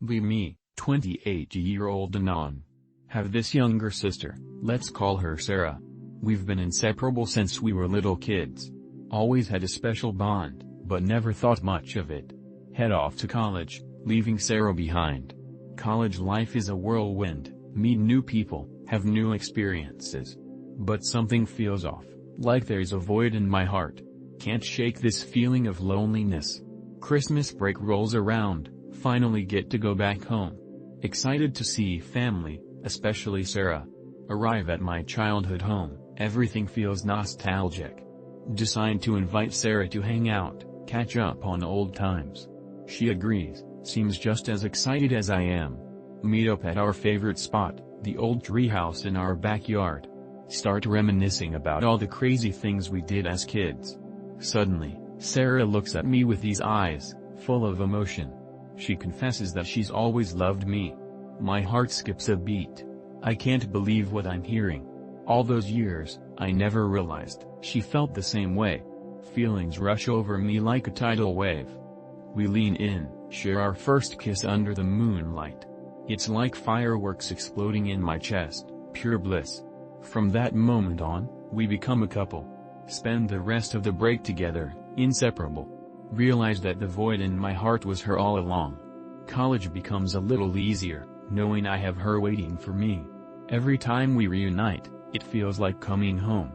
Be me, 28-year-old Anon. Have this younger sister, let's call her Sarah. We've been inseparable since we were little kids. Always had a special bond, but never thought much of it. Head off to college, leaving Sarah behind. College life is a whirlwind, meet new people, have new experiences. But something feels off, like there's a void in my heart. Can't shake this feeling of loneliness. Christmas break rolls around, finally get to go back home. Excited to see family, especially Sarah. Arrive at my childhood home, everything feels nostalgic. Decide to invite Sarah to hang out, catch up on old times. She agrees, seems just as excited as I am. Meet up at our favorite spot, the old treehouse in our backyard. Start reminiscing about all the crazy things we did as kids. Suddenly, Sarah looks at me with these eyes, full of emotion. She confesses that she's always loved me. My heart skips a beat. I can't believe what I'm hearing. All those years, I never realized she felt the same way. Feelings rush over me like a tidal wave. We lean in, share our first kiss under the moonlight. It's like fireworks exploding in my chest, pure bliss. From that moment on, we become a couple. Spend the rest of the break together, inseparable. Realize that the void in my heart was her all along. College becomes a little easier, knowing I have her waiting for me. Every time we reunite, it feels like coming home.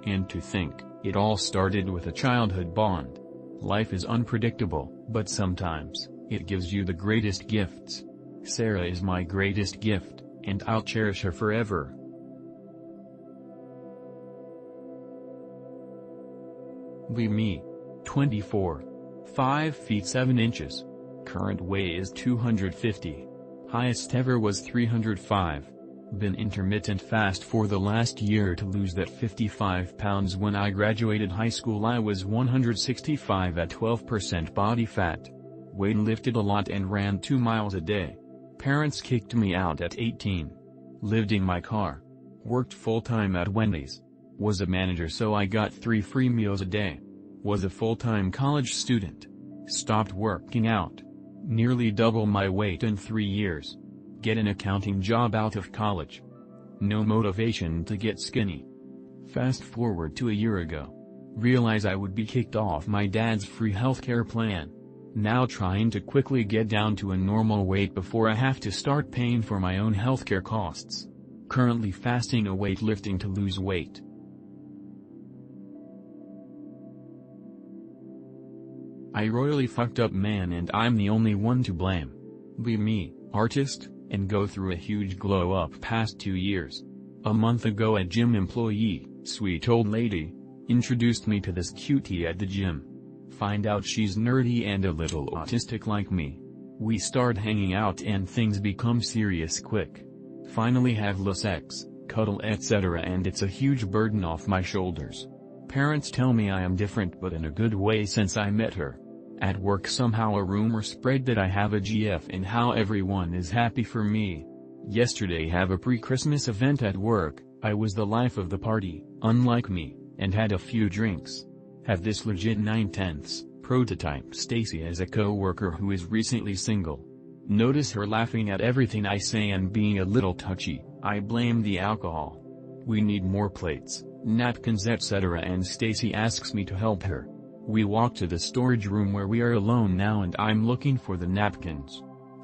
And to think, it all started with a childhood bond. Life is unpredictable, but sometimes, it gives you the greatest gifts. Sarah is my greatest gift, and I'll cherish her forever. Be me, 24. 5 feet 7 inches. Current weight is 250. Highest ever was 305. Been intermittent fast for the last year to lose that 55 pounds. When I graduated high school I was 165 at 12% body fat. Weight lifted a lot and ran 2 miles a day. Parents kicked me out at 18. Lived in my car. Worked full-time at Wendy's. Was a manager so I got 3 free meals a day. Was a full-time college student. Stopped working out. Nearly double my weight in 3 years. Get an accounting job out of college. No motivation to get skinny. Fast forward to a year ago. Realize I would be kicked off my dad's free healthcare plan. Now trying to quickly get down to a normal weight before I have to start paying for my own healthcare costs. Currently fasting or weightlifting to lose weight. I royally fucked up man and I'm the only one to blame. Be me, artist, and go through a huge glow up past 2 years. A month ago a gym employee, sweet old lady, introduced me to this cutie at the gym. Find out she's nerdy and a little autistic like me. We start hanging out and things become serious quick. Finally have sex, cuddle etc. and it's a huge burden off my shoulders. Parents tell me I am different but in a good way since I met her. At work somehow a rumor spread that I have a GF and how everyone is happy for me. Yesterday have a pre-Christmas event at work, I was the life of the party, unlike me, and had a few drinks. Have this legit 9/10 prototype Stacy as a co-worker who is recently single. Notice her laughing at everything I say and being a little touchy. I blame the alcohol. We need more plates, napkins etc. and Stacy asks me to help her. We walk to the storage room where we are alone now and I'm looking for the napkins.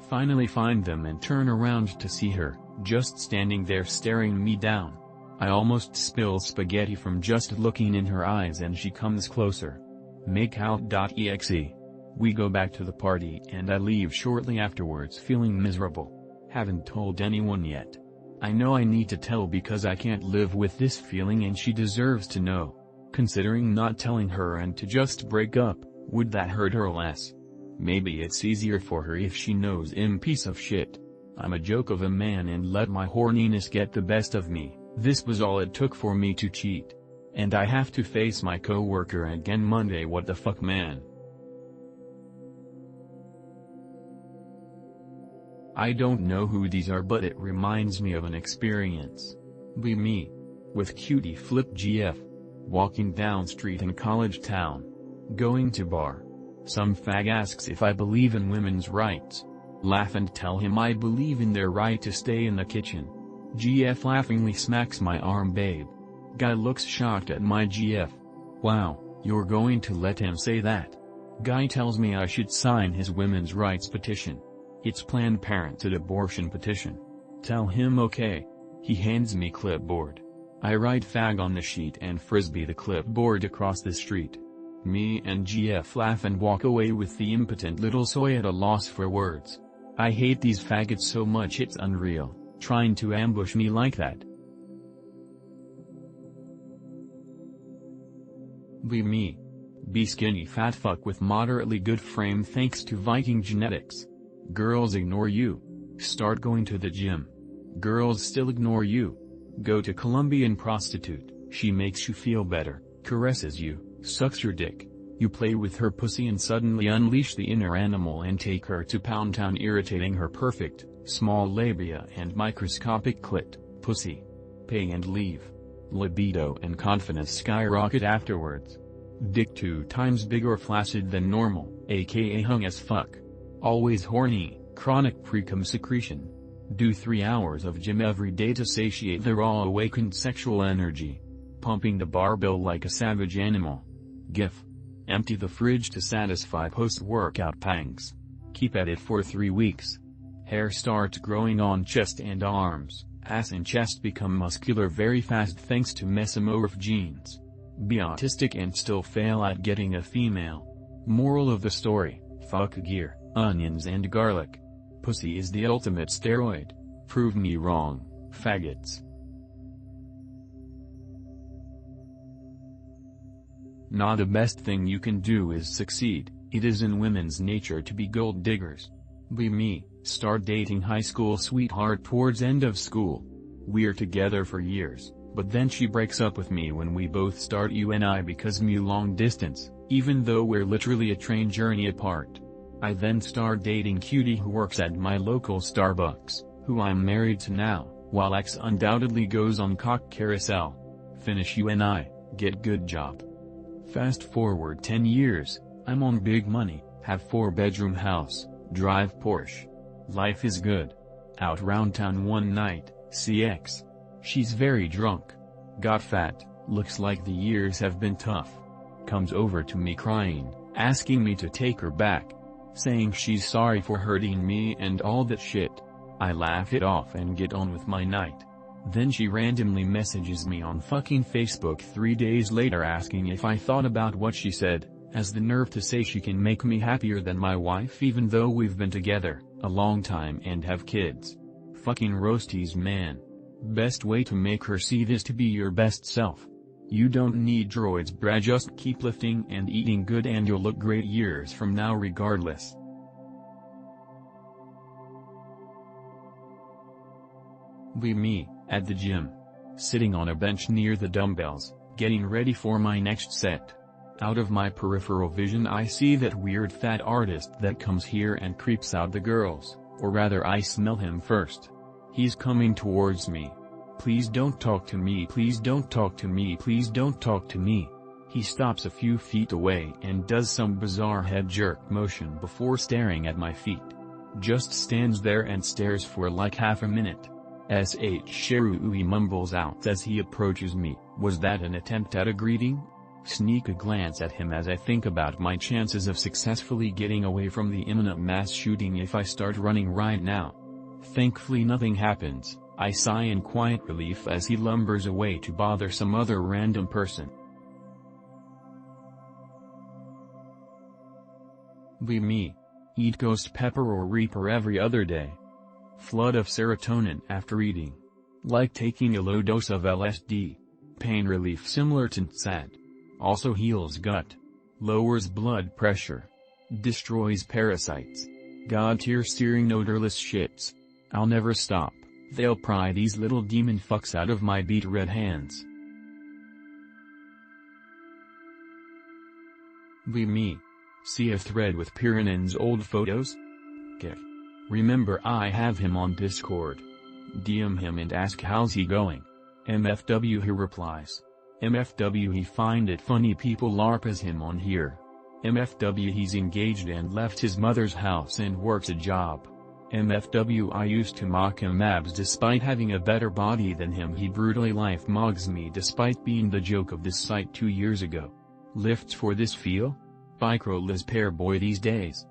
Finally find them and turn around to see her, just standing there staring me down. I almost spill spaghetti from just looking in her eyes and she comes closer. Makeout.exe. We go back to the party and I leave shortly afterwards feeling miserable. Haven't told anyone yet. I know I need to tell because I can't live with this feeling and she deserves to know. Considering not telling her and to just break up, would that hurt her less? Maybe it's easier for her if she knows I'm piece of shit. I'm a joke of a man and let my horniness get the best of me. This was all it took for me to cheat. And I have to face my coworker again Monday. What the fuck, man? I don't know who these are but it reminds me of an experience. Be me. With cutie flip GF. Walking down street in college town. Going to bar. Some fag asks if I believe in women's rights. Laugh and tell him I believe in their right to stay in the kitchen. GF laughingly smacks my arm. Babe. Guy looks shocked at my GF. Wow, you're going to let him say that? Guy tells me I should sign his women's rights petition. It's Planned Parenthood abortion petition. Tell him okay. He hands me clipboard. I write fag on the sheet and frisbee the clipboard across the street. Me and GF laugh and walk away with the impotent little soy at a loss for words. I hate these faggots so much it's unreal, trying to ambush me like that. Be me. Be skinny fat fuck with moderately good frame thanks to Viking genetics. Girls ignore you. Start going to the gym. Girls still ignore you. Go to Colombian prostitute, she makes you feel better, caresses you, sucks your dick. You play with her pussy and suddenly unleash the inner animal and take her to Pound Town, irritating her perfect, small labia and microscopic clit, pussy. Pay and leave. Libido and confidence skyrocket afterwards. Dick 2 times big or flaccid than normal, aka hung as fuck. Always horny, chronic precum secretion. Do 3 hours of gym every day to satiate the raw awakened sexual energy. Pumping the barbell like a savage animal. GIF. Empty the fridge to satisfy post-workout pangs. Keep at it for 3 weeks. Hair starts growing on chest and arms, ass and chest become muscular very fast thanks to mesomorph genes. Be autistic and still fail at getting a female. Moral of the story, fuck gear, onions and garlic. Pussy is the ultimate steroid. Prove me wrong, faggots. Not the best thing you can do is succeed. It is in women's nature to be gold diggers. Be me, start dating high school sweetheart towards end of school. We're together for years, but then she breaks up with me when we both start uni because me long distance, even though we're literally a train journey apart. I then start dating cutie who works at my local Starbucks, who I'm married to now, while X undoubtedly goes on cock carousel. Finish uni, get good job. Fast forward 10 years, I'm on big money, have 4-bedroom house, drive Porsche. Life is good. Out round town one night, CX. She's very drunk. Got fat, looks like the years have been tough. Comes over to me crying, asking me to take her back. Saying she's sorry for hurting me and all that shit. I laugh it off and get on with my night. Then she randomly messages me on fucking Facebook 3 days later asking if I thought about what she said, has the nerve to say she can make me happier than my wife even though we've been together a long time and have kids. Fucking roasties man. Best way to make her see this to be your best self. You don't need droids bruh, just keep lifting and eating good and you'll look great years from now regardless. Be me, at the gym. Sitting on a bench near the dumbbells, getting ready for my next set. Out of my peripheral vision I see that weird fat artist that comes here and creeps out the girls, or rather I smell him first. He's coming towards me. Please don't talk to me, please don't talk to me, please don't talk to me. He stops a few feet away and does some bizarre head jerk motion before staring at my feet. Just stands there and stares for like half a minute. He mumbles out as he approaches me, was that an attempt at a greeting? Sneak a glance at him as I think about my chances of successfully getting away from the imminent mass shooting if I start running right now. Thankfully nothing happens. I sigh in quiet relief as he lumbers away to bother some other random person. Be me. Eat ghost pepper or reaper every other day. Flood of serotonin after eating. Like taking a low dose of LSD. Pain relief similar to NSAID. Also heals gut. Lowers blood pressure. Destroys parasites. God-tier searing odorless shits. I'll never stop. They'll pry these little demon fucks out of my beet red hands. Be me. See a thread with Piranen's old photos? Kick. Remember I have him on Discord. DM him and ask how's he going. MFW he replies. MFW he find it funny people LARP as him on here. MFW he's engaged and left his mother's house and works a job. MFW, I used to mock him abs despite having a better body than him. He brutally life mugs me despite being the joke of this site 2 years ago. Lifts for this feel? Bicro Liz pair boy these days.